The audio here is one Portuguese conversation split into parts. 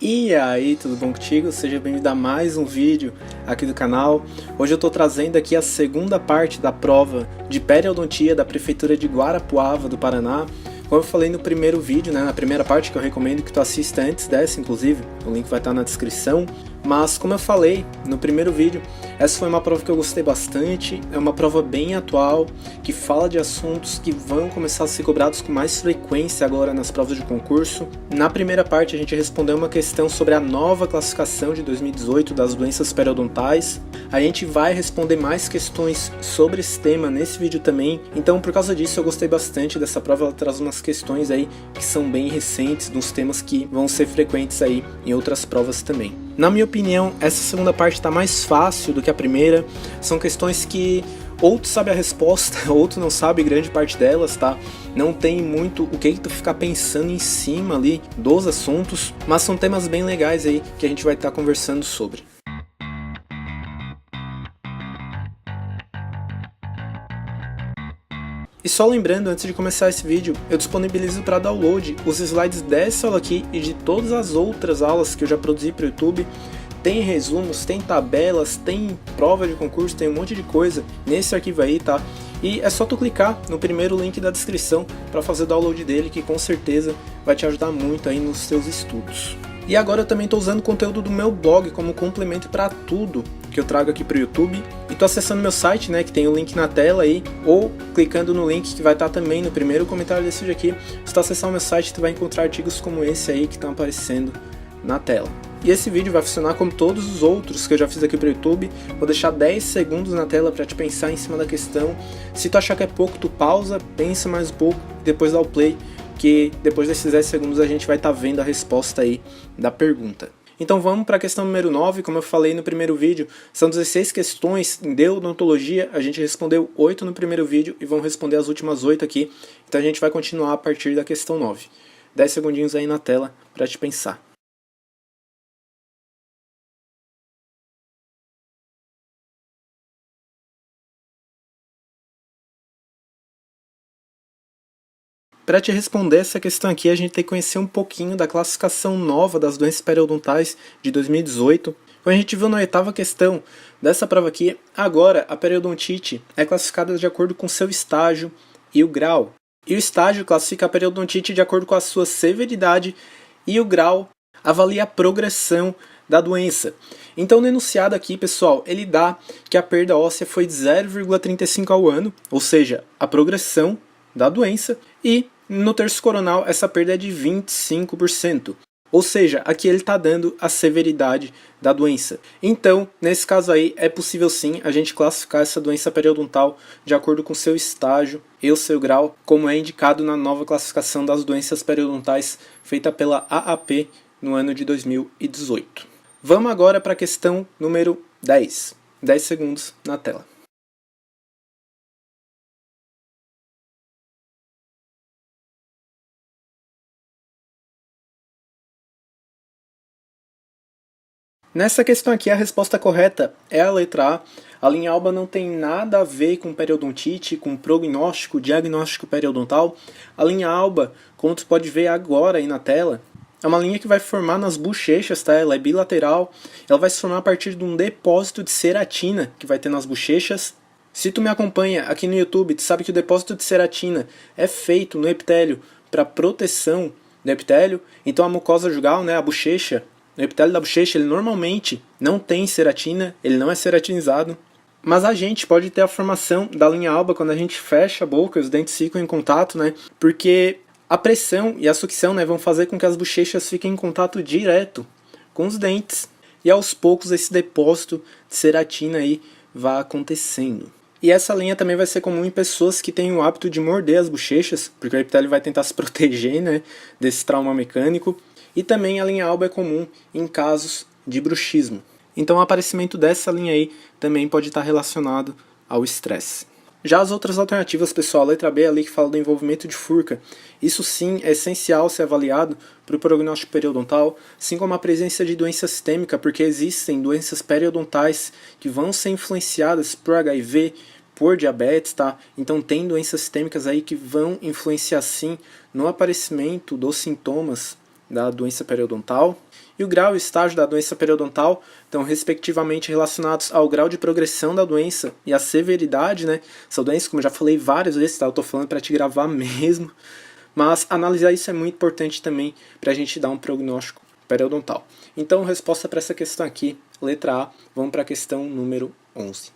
E aí, tudo bom contigo? Seja bem-vindo a mais um vídeo aqui do canal. Hoje eu estou trazendo aqui a segunda parte da prova de periodontia da Prefeitura de Guarapuava, do Paraná. Como eu falei no primeiro vídeo, na primeira parte, que eu recomendo que tu assista antes dessa, inclusive, o link vai estar na descrição. Mas como eu falei no primeiro vídeo, essa foi uma prova que eu gostei bastante, é uma prova bem atual, que fala de assuntos que vão começar a ser cobrados com mais frequência agora nas provas de concurso. Na primeira parte a gente respondeu uma questão sobre a nova classificação de 2018 das doenças periodontais. A gente vai responder mais questões sobre esse tema nesse vídeo também, então por causa disso eu gostei bastante dessa prova. Ela traz umas questões aí que são bem recentes, nos temas que vão ser frequentes aí em outras provas também. Na minha opinião, essa segunda parte está mais fácil do que a primeira. São questões que ou tu sabe a resposta, ou tu não sabe grande parte delas, tá? Não tem muito o que tu ficar pensando em cima ali dos assuntos, mas são temas bem legais aí que a gente vai estar conversando sobre. E só lembrando, antes de começar esse vídeo, eu disponibilizo para download os slides dessa aula aqui e de todas as outras aulas que eu já produzi para o YouTube. Tem resumos, tem tabelas, tem prova de concurso, tem um monte de coisa nesse arquivo aí, tá? E é só tu clicar no primeiro link da descrição para fazer o download dele, que com certeza vai te ajudar muito aí nos teus estudos. E agora eu também estou usando conteúdo do meu blog como complemento para tudo que eu trago aqui para o YouTube. E tô acessando meu site, que tem o link na tela aí, ou clicando no link que vai estar também no primeiro comentário desse vídeo aqui. Se tu acessar o meu site, tu vai encontrar artigos como esse aí que estão aparecendo na tela. E esse vídeo vai funcionar como todos os outros que eu já fiz aqui para o YouTube. Vou deixar 10 segundos na tela para te pensar em cima da questão. Se tu achar que é pouco, tu pausa, pensa mais um pouco, depois dá o play, que depois desses 10 segundos a gente vai estar vendo a resposta aí da pergunta. Então vamos para a questão número 9, como eu falei no primeiro vídeo, são 16 questões de odontologia, a gente respondeu 8 no primeiro vídeo e vamos responder as últimas 8 aqui, então a gente vai continuar a partir da questão 9. 10 segundinhos aí na tela para te pensar. Para te responder essa questão aqui, a gente tem que conhecer um pouquinho da classificação nova das doenças periodontais de 2018. Como a gente viu na oitava questão dessa prova aqui, agora a periodontite é classificada de acordo com seu estágio e o grau. E o estágio classifica a periodontite de acordo com a sua severidade e o grau avalia a progressão da doença. Então no enunciado aqui, pessoal, ele dá que a perda óssea foi de 0,35 ao ano, ou seja, a progressão da doença, e no terço coronal essa perda é de 25%. Ou seja, aqui ele está dando a severidade da doença. Então, nesse caso aí, é possível sim a gente classificar essa doença periodontal de acordo com seu estágio e o seu grau, como é indicado na nova classificação das doenças periodontais feita pela AAP no ano de 2018. Vamos agora para a questão número 10. 10 segundos na tela. Nessa questão aqui, a resposta correta é a letra A. A linha alba não tem nada a ver com periodontite, com prognóstico, diagnóstico periodontal. A linha alba, como tu pode ver agora aí na tela, é uma linha que vai formar nas bochechas, tá? Ela é bilateral, ela vai se formar a partir de um depósito de ceratina que vai ter nas bochechas. Se tu me acompanha aqui no YouTube, tu sabe que o depósito de ceratina é feito no epitélio para proteção do epitélio. Então a mucosa jugal, a bochecha, o epitélio da bochecha, ele normalmente não tem ceratina, ele não é ceratinizado. Mas a gente pode ter a formação da linha alba quando a gente fecha a boca, os dentes ficam em contato, porque a pressão e a sucção vão fazer com que as bochechas fiquem em contato direto com os dentes. E aos poucos esse depósito de ceratina aí vai acontecendo. E essa linha também vai ser comum em pessoas que têm o hábito de morder as bochechas, porque o epitélio vai tentar se proteger desse trauma mecânico. E também a linha alba é comum em casos de bruxismo. Então o aparecimento dessa linha aí também pode estar relacionado ao estresse. Já as outras alternativas, pessoal, a letra B ali que fala do envolvimento de furca, isso sim é essencial ser avaliado para o prognóstico periodontal, assim como a presença de doença sistêmica, porque existem doenças periodontais que vão ser influenciadas por HIV, por diabetes, tá? Então tem doenças sistêmicas aí que vão influenciar sim no aparecimento dos sintomas da doença periodontal. e o grau e estágio da doença periodontal estão respectivamente relacionados ao grau de progressão da doença e a severidade, né? Essa doença, como eu já falei várias vezes, tá? Eu tô falando para te gravar mesmo, mas analisar isso é muito importante também para a gente dar um prognóstico periodontal. Então, resposta para essa questão aqui, letra A, vamos para a questão número 11.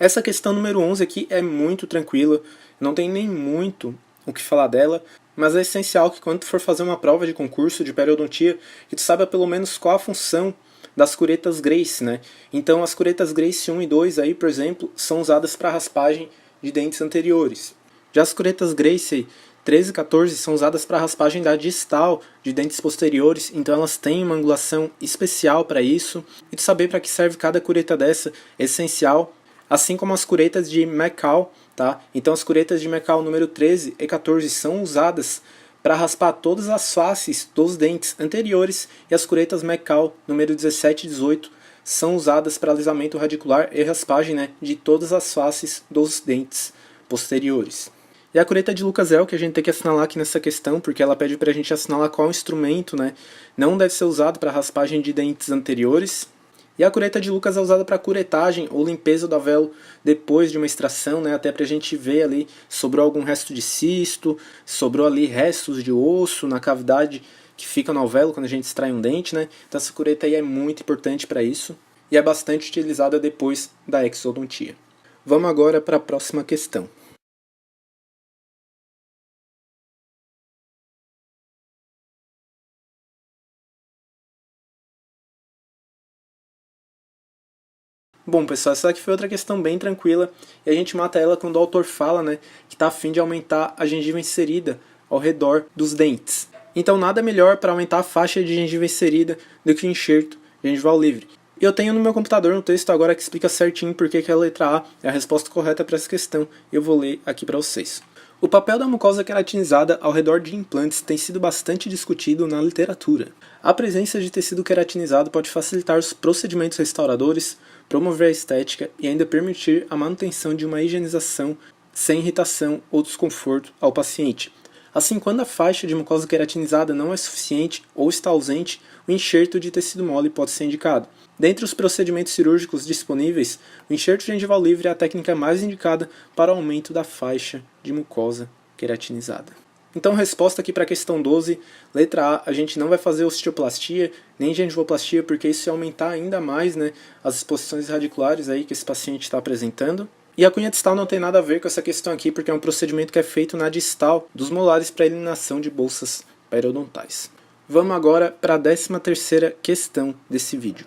Essa questão número 11 aqui é muito tranquila, não tem nem muito o que falar dela, mas é essencial que quando tu for fazer uma prova de concurso de periodontia, que tu saiba pelo menos qual a função das curetas Grace, né? Então as curetas Grace 1 e 2 aí, por exemplo, são usadas para raspagem de dentes anteriores. Já as curetas Grace 13 e 14 são usadas para raspagem da distal de dentes posteriores, então elas têm uma angulação especial para isso. E tu saber para que serve cada cureta dessa é essencial, assim como as curetas de Macau, tá? Então as curetas de Macau número 13 e 14 são usadas para raspar todas as faces dos dentes anteriores, e as curetas Macau número 17 e 18 são usadas para alisamento radicular e raspagem, né, de todas as faces dos dentes posteriores. E a cureta de Lucasel, que a gente tem que assinalar aqui nessa questão, porque ela pede para a gente assinalar qual instrumento, né, não deve ser usado para raspagem de dentes anteriores. E a cureta de Lucas é usada para curetagem ou limpeza do alvéolo depois de uma extração, né? Até para a gente ver ali sobrou algum resto de cisto, sobrou ali restos de osso na cavidade que fica no alvéolo quando a gente extrai um dente, né? Então essa cureta aí é muito importante para isso e é bastante utilizada depois da exodontia. Vamos agora para a próxima questão. Bom, pessoal, essa aqui foi outra questão bem tranquila, e a gente mata ela quando o autor fala, né, que está a fim de aumentar a gengiva inserida ao redor dos dentes. Então nada melhor para aumentar a faixa de gengiva inserida do que o enxerto gengival livre. E eu tenho no meu computador um texto agora que explica certinho por que a letra A é a resposta correta para essa questão, e eu vou ler aqui para vocês. O papel da mucosa queratinizada ao redor de implantes tem sido bastante discutido na literatura. A presença de tecido queratinizado pode facilitar os procedimentos restauradores, promover a estética e ainda permitir a manutenção de uma higienização sem irritação ou desconforto ao paciente. Assim, quando a faixa de mucosa queratinizada não é suficiente ou está ausente, o enxerto de tecido mole pode ser indicado. Dentre os procedimentos cirúrgicos disponíveis, o enxerto gengival livre é a técnica mais indicada para o aumento da faixa de mucosa queratinizada. Então, resposta aqui para a questão 12, letra A gente não vai fazer osteoplastia nem gengivoplastia, porque isso ia aumentar ainda mais, né, as exposições radiculares aí que esse paciente está apresentando. E a cunha distal não tem nada a ver com essa questão aqui, porque é um procedimento que é feito na distal dos molares para eliminação de bolsas periodontais. Vamos agora para a 13ª questão desse vídeo.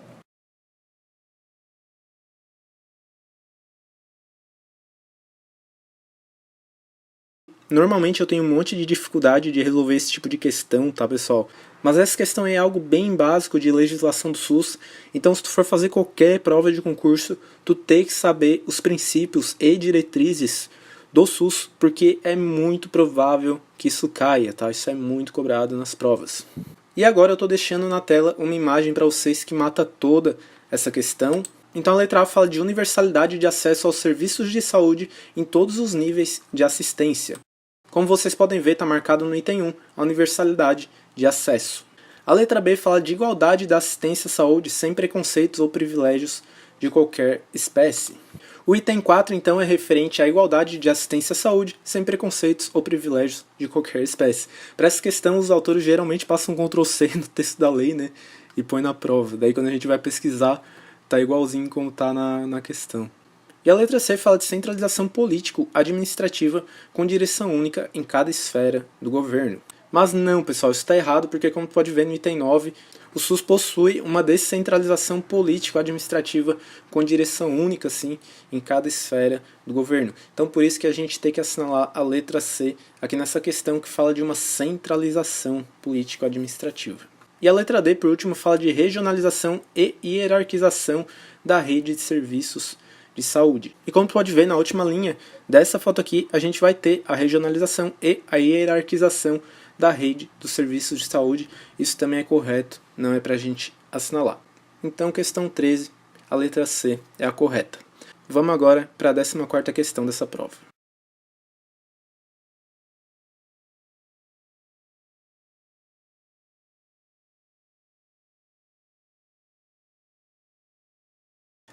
Normalmente eu tenho um monte de dificuldade de resolver esse tipo de questão, tá, pessoal? Mas essa questão é algo bem básico de legislação do SUS, então se tu for fazer qualquer prova de concurso, tu tem que saber os princípios e diretrizes do SUS, porque é muito provável que isso caia, tá? Isso é muito cobrado nas provas. E agora eu estou deixando na tela uma imagem para vocês que mata toda essa questão. Então a letra A fala de universalidade de acesso aos serviços de saúde em todos os níveis de assistência. Como vocês podem ver, está marcado no item 1, a universalidade de acesso. A letra B fala de igualdade da assistência à saúde sem preconceitos ou privilégios de qualquer espécie. O item 4, então, é referente à igualdade de assistência à saúde sem preconceitos ou privilégios de qualquer espécie. Para essa questão, os autores geralmente passam um Ctrl+C no texto da lei, né, e põe na prova. Daí, quando a gente vai pesquisar, tá igualzinho como tá na questão. E a letra C fala de centralização político-administrativa com direção única em cada esfera do governo. Mas não, pessoal, isso está errado, porque como pode ver no item 9, o SUS possui uma descentralização político-administrativa com direção única, sim, em cada esfera do governo. Então por isso que a gente tem que assinalar a letra C aqui nessa questão que fala de uma centralização político-administrativa. E a letra D, por último, fala de regionalização e hierarquização da rede de serviços de saúde. E como tu pode ver na última linha dessa foto aqui, a gente vai ter a regionalização e a hierarquização da rede dos serviços de saúde. Isso também é correto, não é para a gente assinalar. Então, questão 13, a letra C é a correta. Vamos agora para a 14ª questão dessa prova.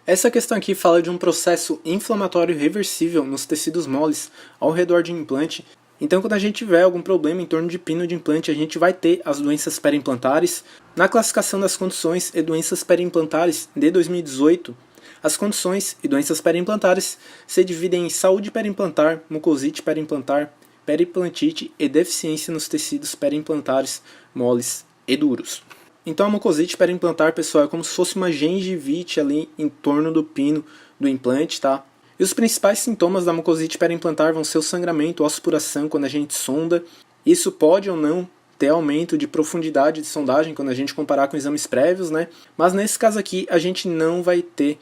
Essa questão aqui fala de um processo inflamatório reversível nos tecidos moles ao redor de um implante. Então, quando a gente tiver algum problema em torno de pino de implante, a gente vai ter as doenças perimplantares. Na classificação das condições e doenças perimplantares de 2018, as condições e doenças perimplantares se dividem em saúde perimplantar, mucosite perimplantar, periplantite e deficiência nos tecidos perimplantares moles e duros. Então a mucosite perimplantar, pessoal, é como se fosse uma gengivite ali em torno do pino do implante, tá? E os principais sintomas da mucosite perimplantar vão ser o sangramento, a aspiração quando a gente sonda. Isso pode ou não ter aumento de profundidade de sondagem quando a gente comparar com exames prévios, né? Mas nesse caso aqui a gente não vai ter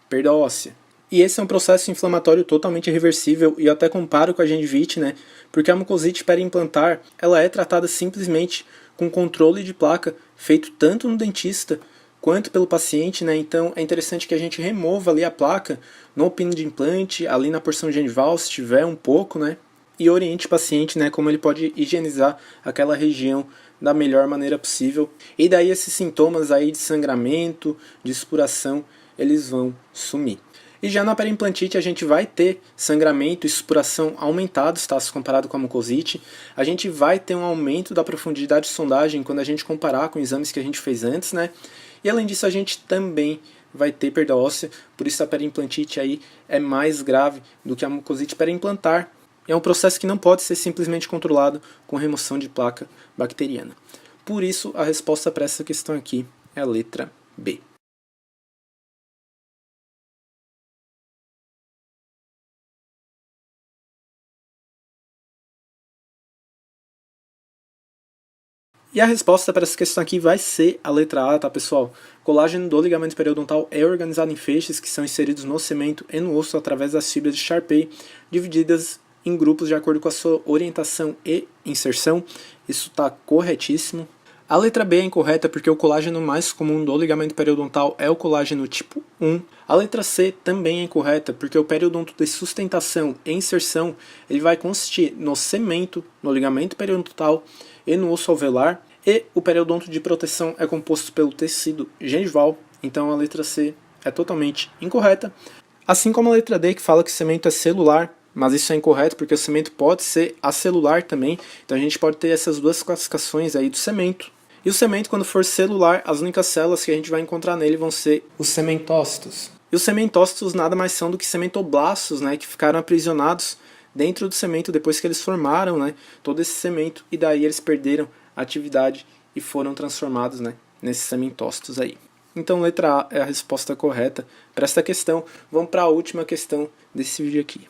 perda óssea. E esse é um processo inflamatório totalmente reversível e eu até comparo com a gengivite, né? Porque a mucosite perimplantar, ela é tratada simplesmente com controle de placa feito tanto no dentista quanto pelo paciente, né? Então é interessante que a gente remova ali a placa no pino de implante, ali na porção gengival, se tiver um pouco, né? E oriente o paciente, né, como ele pode higienizar aquela região da melhor maneira possível. E daí esses sintomas aí de sangramento, de expuração, eles vão sumir. E já na periimplantite a gente vai ter sangramento e expuração aumentados, tá? Se comparado com a mucosite. A gente vai ter um aumento da profundidade de sondagem quando a gente comparar com exames que a gente fez antes, né? E além disso a gente também vai ter perda óssea, por isso a periimplantite aí é mais grave do que a mucosite periimplantar. É um processo que não pode ser simplesmente controlado com remoção de placa bacteriana. Por isso a resposta para essa questão aqui é a letra B. E a resposta para essa questão aqui vai ser a letra A, tá, pessoal? Colágeno do ligamento periodontal é organizado em feixes que são inseridos no cemento e no osso através das fibras de Sharpey, divididas em grupos de acordo com a sua orientação e inserção. Isso está corretíssimo. A letra B é incorreta porque o colágeno mais comum do ligamento periodontal é o colágeno tipo 1. A letra C também é incorreta porque o periodonto de sustentação e inserção ele vai consistir no cemento, no ligamento periodontal e no osso alveolar, e o periodonto de proteção é composto pelo tecido gengival, então a letra C é totalmente incorreta. Assim como a letra D, que fala que o cemento é celular, mas isso é incorreto porque o cemento pode ser acelular também, então a gente pode ter essas duas classificações aí do cemento. E o cemento, quando for celular, as únicas células que a gente vai encontrar nele vão ser os cementócitos. E os cementócitos nada mais são do que cementoblastos, né, que ficaram aprisionados dentro do cemento depois que eles formaram, né, todo esse cemento, e daí eles perderam a atividade e foram transformados, né, nesses cementócitos aí. Então letra A é a resposta correta para esta questão. Vamos para a última questão desse vídeo aqui.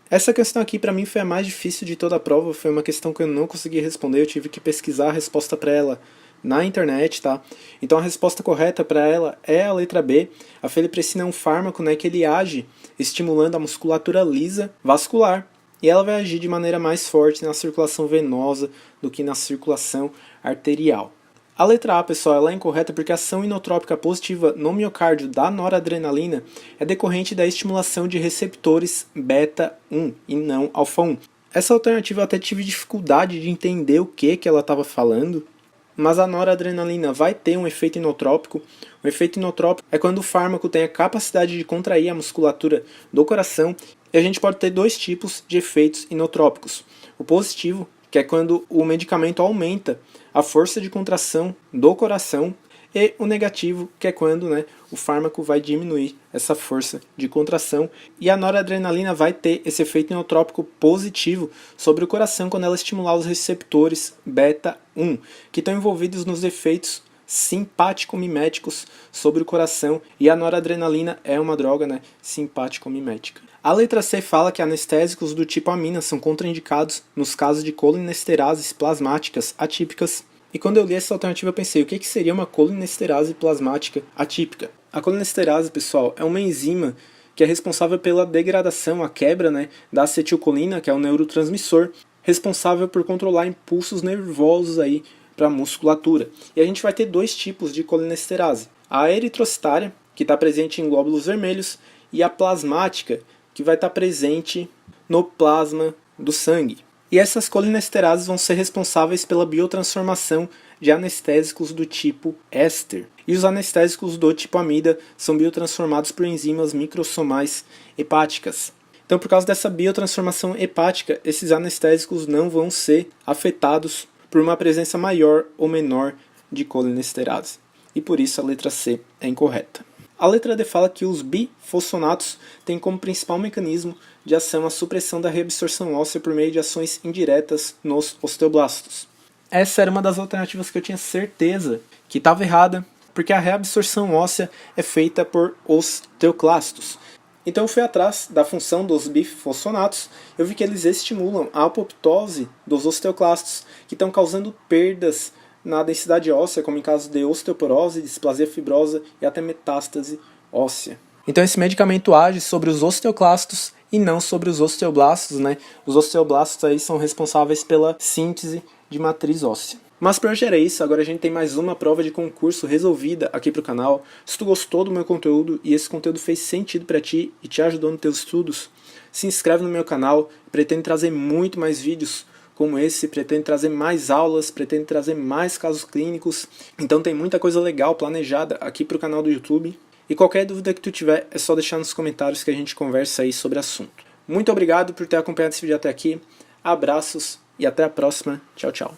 Essa questão aqui para mim foi a mais difícil de toda a prova, foi uma questão que eu não consegui responder, eu tive que pesquisar a resposta para ela na internet, tá? Então a resposta correta para ela é a letra B. A feliprecina é um fármaco, né, que ele age estimulando a musculatura lisa vascular, e ela vai agir de maneira mais forte na circulação venosa do que na circulação arterial. A letra A, pessoal, ela é incorreta porque a ação inotrópica positiva no miocárdio da noradrenalina é decorrente da estimulação de receptores beta 1 e não alfa 1. Essa alternativa eu até tive dificuldade de entender o que ela estava falando, mas a noradrenalina vai ter um efeito inotrópico. O efeito inotrópico é quando o fármaco tem a capacidade de contrair a musculatura do coração, e a gente pode ter dois tipos de efeitos inotrópicos. O positivo, que é quando o medicamento aumenta a força de contração do coração, e o negativo, que é quando, né, o fármaco vai diminuir essa força de contração, e a noradrenalina vai ter esse efeito inotrópico positivo sobre o coração quando ela estimular os receptores beta 1, que estão envolvidos nos efeitos simpático-miméticos sobre o coração, e a noradrenalina é uma droga, né, simpático-mimética. A letra C fala que anestésicos do tipo amina são contraindicados nos casos de colinesterases plasmáticas atípicas. E quando eu li essa alternativa eu pensei, o que seria uma colinesterase plasmática atípica? A colinesterase, pessoal, é uma enzima que é responsável pela degradação, a quebra, né, da acetilcolina, que é o neurotransmissor. responsável por controlar impulsos nervosos aí para a musculatura. E a gente vai ter dois tipos de colinesterase. A eritrocitária, que está presente em glóbulos vermelhos, e a plasmática, que vai estar presente no plasma do sangue. E essas colinesterases vão ser responsáveis pela biotransformação de anestésicos do tipo éster. E os anestésicos do tipo amida são biotransformados por enzimas microsomais hepáticas. Então, por causa dessa biotransformação hepática, esses anestésicos não vão ser afetados por uma presença maior ou menor de colinesterase. E por isso a letra C é incorreta. A letra D fala que os bifosfonatos têm como principal mecanismo de ação a supressão da reabsorção óssea por meio de ações indiretas nos osteoblastos. Essa era uma das alternativas que eu tinha certeza que estava errada, porque a reabsorção óssea é feita por osteoclastos. Então eu fui atrás da função dos bifosfonatos, eu vi que eles estimulam a apoptose dos osteoclastos, que estão causando perdas na densidade óssea, como em caso de osteoporose, displasia fibrosa e até metástase óssea. Então esse medicamento age sobre os osteoclastos e não sobre os osteoblastos, né? Os osteoblastos aí são responsáveis pela síntese de matriz óssea. Mas por hoje era isso, agora a gente tem mais uma prova de concurso resolvida aqui pro canal. Se tu gostou do meu conteúdo e esse conteúdo fez sentido para ti e te ajudou nos teus estudos, se inscreve no meu canal, pretendo trazer muito mais vídeos como esse, pretendo trazer mais aulas, pretendo trazer mais casos clínicos, então tem muita coisa legal planejada aqui pro canal do YouTube. E qualquer dúvida que tu tiver é só deixar nos comentários que a gente conversa aí sobre o assunto. Muito obrigado por ter acompanhado esse vídeo até aqui, abraços e até a próxima, tchau, tchau.